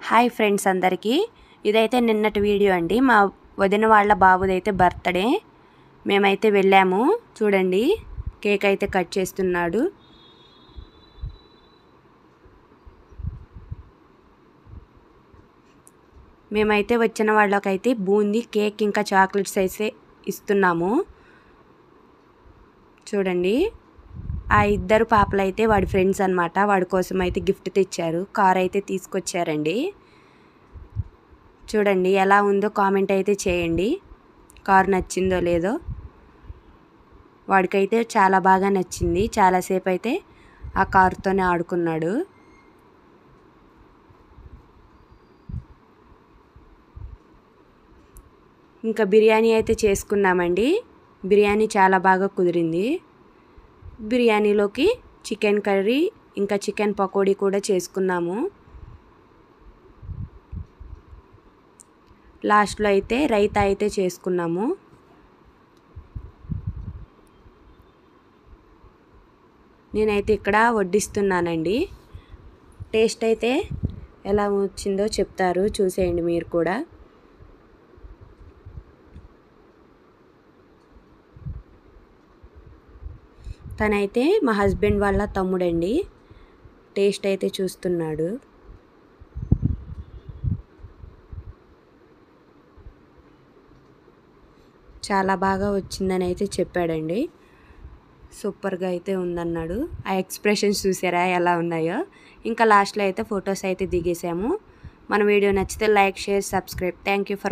Hi friends అందరికీ, ఇదైతే నిన్నటి వీడియో అండి. మా వదిన వాళ్ళ బాబుదైతే బర్త్డే. మేమైతే వెళ్ళాము. చూడండి, కేక్ అయితే కట్ చేస్తున్నాడు. మేమైతే వచ్చిన వాళ్ళకైతే బూందీ, కేక్ ఇంకా చాక్లెట్స్ అయితే ఇస్తున్నాము. చూడండి, ఆ ఇద్దరు పాపలు అయితే వాడి ఫ్రెండ్స్ అన్నమాట. వాడి కోసం అయితే గిఫ్ట్ తెచ్చారు. కార్ అయితే తీసుకొచ్చారండి. చూడండి ఎలా ఉందో కామెంట్ అయితే చేయండి. కార్ నచ్చిందో లేదో. వాడికైతే చాలా బాగా నచ్చింది. చాలాసేపు అయితే ఆ కారుతోనే ఆడుకున్నాడు. ఇంకా బిర్యానీ అయితే చేసుకున్నామండి. బిర్యానీ చాలా బాగా కుదిరింది. బిర్యానీలోకి చికెన్ కర్రీ ఇంకా చికెన్ పకోడీ కూడా చేసుకున్నాము. లాస్ట్లో అయితే రైతా అయితే చేసుకున్నాము. నేనైతే ఇక్కడ వడ్డిస్తున్నానండి. టేస్ట్ అయితే ఎలా వచ్చిందో చెప్తారు, చూసేయండి మీరు కూడా. తనైతే మా హస్బెండ్ వాళ్ళ తమ్ముడండి. టేస్ట్ అయితే చూస్తున్నాడు. చాలా బాగా వచ్చిందని అయితే చెప్పాడండి. సూపర్గా అయితే ఉందన్నాడు. ఆ ఎక్స్ప్రెషన్స్ చూసారా ఎలా ఉన్నాయో. ఇంకా లాస్ట్లో అయితే ఫొటోస్ అయితే దిగేసాము. మన వీడియో నచ్చితే like, share, subscribe. Thank you for